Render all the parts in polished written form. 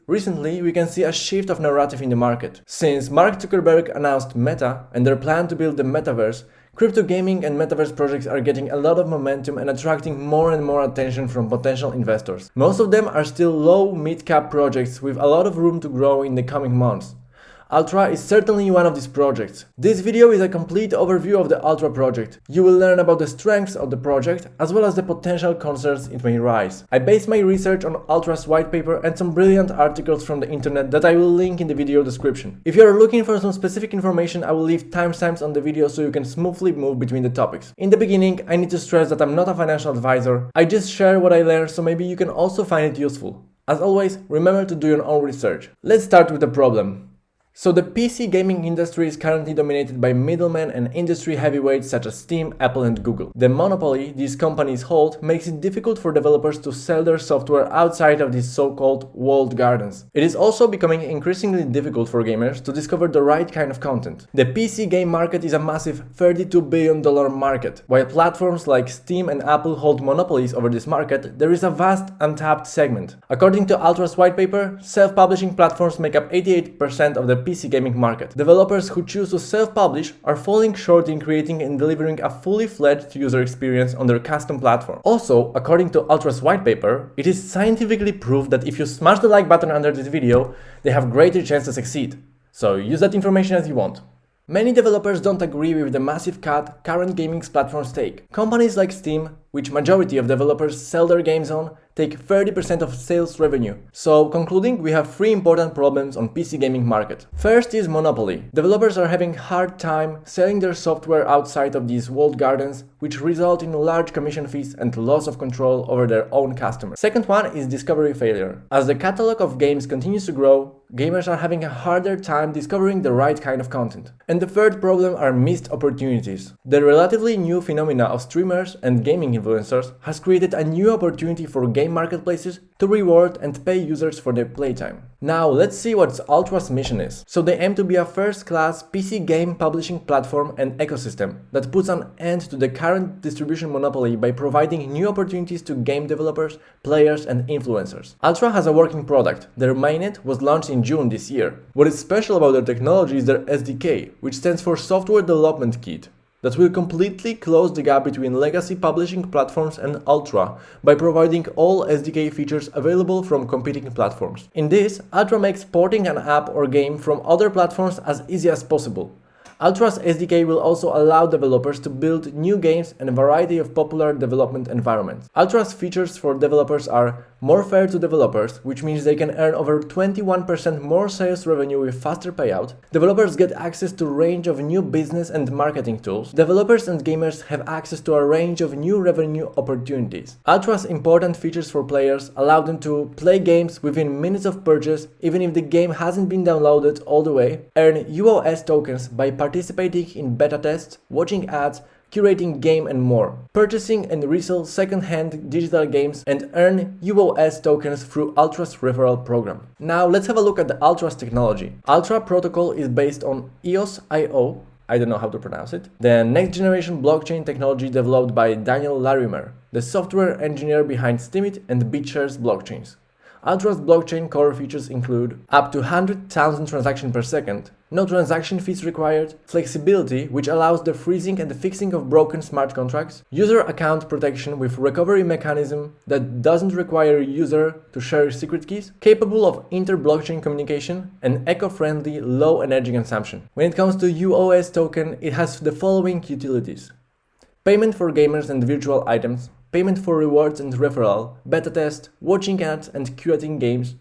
Recently, we can see a shift of narrative in the market. Since Mark Zuckerberg announced Meta and their plan to build the metaverse, crypto gaming and metaverse projects are getting a lot of momentum and attracting more and more attention from potential investors. Most of them are still low mid-cap projects with a lot of room to grow in the coming months. Ultra is certainly one of these projects. This video is a complete overview of the Ultra project. You will learn about the strengths of the project as well as the potential concerns it may raise. I based my research on Ultra's white paper and some brilliant articles from the internet that I will link in the video description. If you are looking for some specific information, I will leave timestamps on the video so you can smoothly move between the topics. In the beginning, I need to stress that I'm not a financial advisor. I just share what I learned, so maybe you can also find it useful. As always, remember to do your own research. Let's start with the problem. So the PC gaming industry is currently dominated by middlemen and industry heavyweights such as Steam, Apple and Google. The monopoly these companies hold makes it difficult for developers to sell their software outside of these so-called walled gardens. It is also becoming increasingly difficult for gamers to discover the right kind of content. The PC game market is a massive $32 billion market. While platforms like Steam and Apple hold monopolies over this market, there is a vast untapped segment. According to Ultra's white paper, self-publishing platforms make up 88% of the PC gaming market. Developers who choose to self-publish are falling short in creating and delivering a fully fledged user experience on their custom platform. Also, according to Ultra's white paper, it is scientifically proved that if you smash the like button under this video, they have greater chance to succeed. So use that information as you want. Many developers don't agree with the massive cut current gaming platforms take. Companies like Steam, which majority of developers sell their games on, take 30% of sales revenue. So, concluding, we have three important problems on PC gaming market. First is monopoly. Developers are having hard time selling their software outside of these walled gardens, which result in large commission fees and loss of control over their own customers. Second one is discovery failure. As the catalog of games continues to grow, gamers are having a harder time discovering the right kind of content. And the third problem are missed opportunities. The relatively new phenomena of streamers and gaming influencers has created a new opportunity for game marketplaces to reward and pay users for their playtime. Now let's see what Ultra's mission is. So they aim to be a first-class PC game publishing platform and ecosystem that puts an end to the current distribution monopoly by providing new opportunities to game developers, players and influencers. Ultra has a working product. Their mainnet was launched in June this year. What is special about their technology is their SDK, which stands for Software Development Kit, that will completely close the gap between legacy publishing platforms and Ultra by providing all SDK features available from competing platforms. In this, Ultra makes porting an app or game from other platforms as easy as possible. Ultra's SDK will also allow developers to build new games in a variety of popular development environments. Ultra's features for developers are more fair to developers, which means they can earn over 21% more sales revenue with faster payout. Developers get access to a range of new business and marketing tools. Developers and gamers have access to a range of new revenue opportunities. Ultra's important features for players allow them to play games within minutes of purchase, even if the game hasn't been downloaded all the way, earn UOS tokens by participating in beta tests, watching ads, curating game and more, purchasing and resell second-hand digital games and earn UOS tokens through Ultra's referral program. Now let's have a look at the Ultra's technology. Ultra protocol is based on EOS.io, I don't know how to pronounce it, the next generation blockchain technology developed by Daniel Larimer, the software engineer behind Steemit and BitShares blockchains. Ultra's blockchain core features include up to 100,000 transactions per second, no transaction fees required, flexibility which allows the freezing and the fixing of broken smart contracts, user account protection with recovery mechanism that doesn't require a user to share secret keys, capable of inter-blockchain communication, and eco-friendly low energy consumption. When it comes to UOS token, it has the following utilities: payment for gamers and virtual items, payment for rewards and referral, beta test, watching ads and curating games,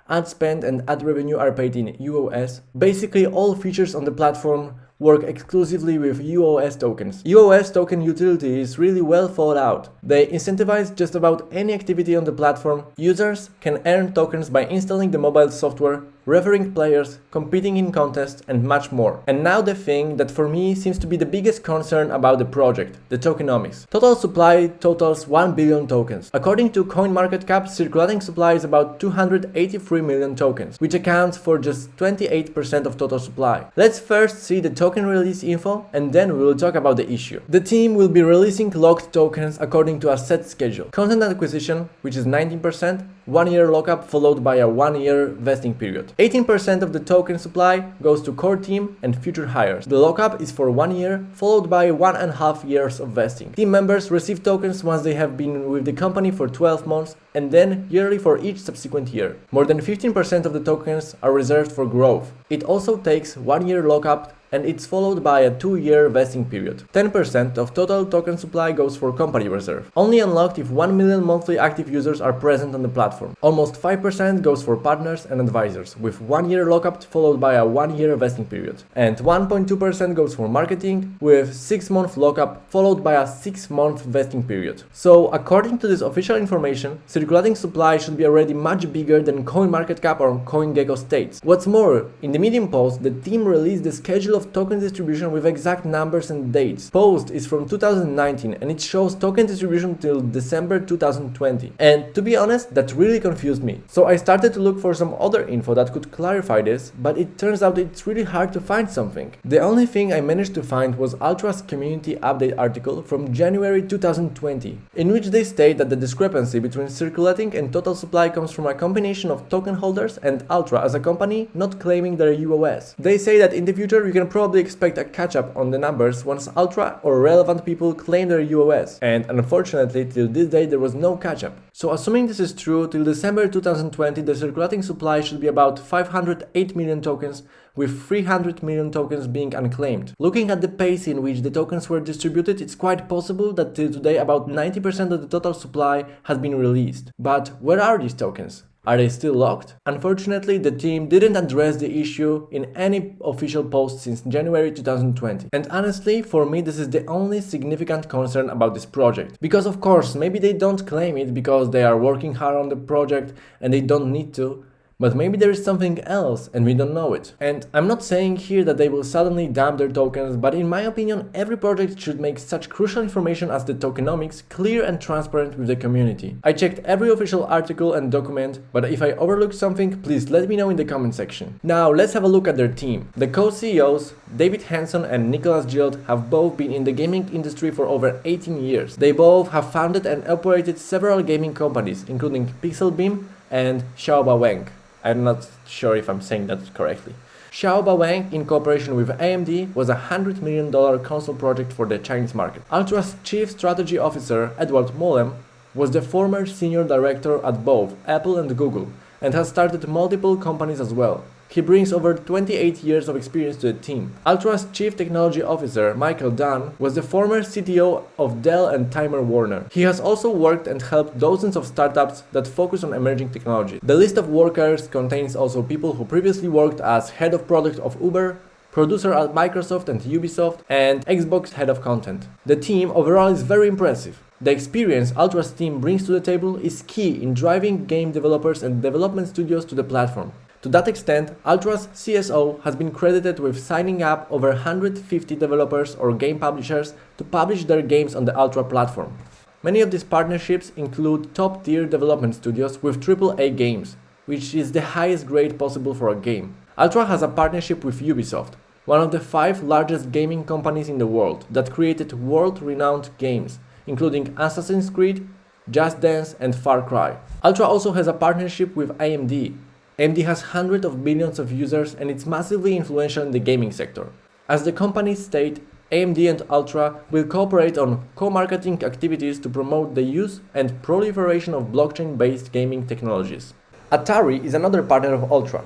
ad spend and ad revenue are paid in UOS. Basically, all features on the platform work exclusively with UOS tokens. UOS token utility is really well thought out. They incentivize just about any activity on the platform. Users can earn tokens by installing the mobile software, referring players, competing in contests, and much more. And now the thing that for me seems to be the biggest concern about the project, the tokenomics. Total supply totals 1 billion tokens. According to CoinMarketCap, circulating supply is about 283 million tokens, which accounts for just 28% of total supply. Let's first see the token release info, and then we will talk about the issue. The team will be releasing locked tokens according to a set schedule. Content acquisition, which is 19%, 1 year lockup followed by a 1 year vesting period. 18% of the token supply goes to core team and future hires. The lockup is for 1 year followed by 1.5 years of vesting. Team members receive tokens once they have been with the company for 12 months and then yearly for each subsequent year. More than 15% of the tokens are reserved for growth. It also takes 1 year lockup and it's followed by a 2-year vesting period. 10% of total token supply goes for company reserve, only unlocked if 1 million monthly active users are present on the platform. Almost 5% goes for partners and advisors, with 1 year lockup followed by a 1 year vesting period. And 1.2% goes for marketing, with 6-month lockup followed by a 6-month vesting period. So according to this official information, circulating supply should be already much bigger than CoinMarketCap or CoinGecko states. What's more, in the Medium post, the team released the schedule of token distribution with exact numbers and dates. Post is from 2019 and it shows token distribution till December 2020. And to be honest, that really confused me. So I started to look for some other info that could clarify this, but it turns out it's really hard to find something. The only thing I managed to find was Ultra's community update article from January 2020, in which they state that the discrepancy between circulating and total supply comes from a combination of token holders and Ultra as a company not claiming their UOS. They say that in the future you can probably expect a catch-up on the numbers once Ultra or relevant people claim their UOS, and unfortunately till this day there was no catch-up. So assuming this is true, till December 2020 the circulating supply should be about 508 million tokens, with 300 million tokens being unclaimed. Looking at the pace in which the tokens were distributed, it's quite possible that till today about 90% of the total supply has been released. But where are these tokens? Are they still locked? Unfortunately, the team didn't address the issue in any official post since January 2020. And honestly, for me, this is the only significant concern about this project. Because of course, maybe they don't claim it because they are working hard on the project and they don't need to. But maybe there is something else and we don't know it. And I'm not saying here that they will suddenly dump their tokens, but in my opinion, every project should make such crucial information as the tokenomics clear and transparent with the community. I checked every official article and document, but if I overlooked something, please let me know in the comment section. Now let's have a look at their team. The co-CEOs, David Hanson and Nicholas Gilt, have both been in the gaming industry for over 18 years. They both have founded and operated several gaming companies, including Pixelbeam and Xiaoba Wang. I'm not sure if I'm saying that correctly. Xiaoba Wang, in cooperation with AMD, was a $100 million console project for the Chinese market. Ultra's chief strategy officer, Edward Mollem, was the former senior director at both Apple and Google, and has started multiple companies as well. He brings over 28 years of experience to the team. Ultra's chief technology officer, Michael Dunn, was the former CTO of Dell and Time Warner. He has also worked and helped dozens of startups that focus on emerging technology. The list of workers contains also people who previously worked as head of product of Uber, producer at Microsoft and Ubisoft, and Xbox head of content. The team overall is very impressive. The experience Ultra's team brings to the table is key in driving game developers and development studios to the platform. To that extent, Ultra's CSO has been credited with signing up over 150 developers or game publishers to publish their games on the Ultra platform. Many of these partnerships include top-tier development studios with AAA games, which is the highest grade possible for a game. Ultra has a partnership with Ubisoft, one of the 5 largest gaming companies in the world that created world-renowned games, including Assassin's Creed, Just Dance and Far Cry. Ultra also has a partnership with AMD. AMD has hundreds of millions of users and it's massively influential in the gaming sector. As the companies state, AMD and Ultra will cooperate on co-marketing activities to promote the use and proliferation of blockchain-based gaming technologies. Atari is another partner of Ultra.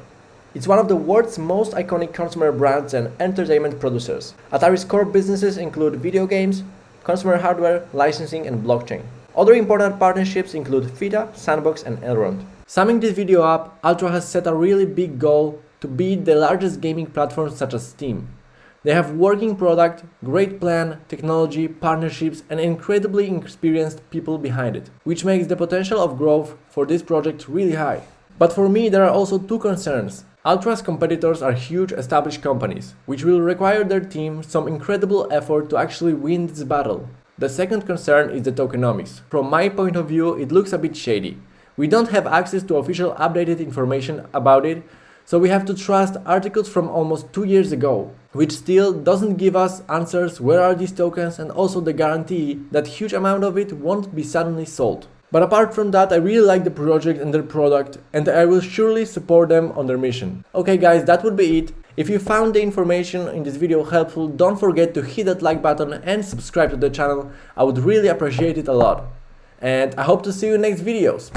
It's one of the world's most iconic consumer brands and entertainment producers. Atari's core businesses include video games, consumer hardware, licensing and blockchain. Other important partnerships include FIDA, Sandbox and Elrond. Summing this video up, Ultra has set a really big goal to beat the largest gaming platforms such as Steam. They have working product, great plan, technology, partnerships and incredibly experienced people behind it, which makes the potential of growth for this project really high. But for me there are also 2 concerns. Ultra's competitors are huge established companies, which will require their team some incredible effort to actually win this battle. The second concern is the tokenomics. From my point of view, it looks a bit shady. We don't have access to official updated information about it, so we have to trust articles from almost 2 years ago, which still doesn't give us answers where are these tokens and also the guarantee that huge amount of it won't be suddenly sold. But apart from that, I really like the project and their product, and I will surely support them on their mission. Okay guys, that would be it. If you found the information in this video helpful, don't forget to hit that like button and subscribe to the channel. I would really appreciate it a lot. And I hope to see you in next videos.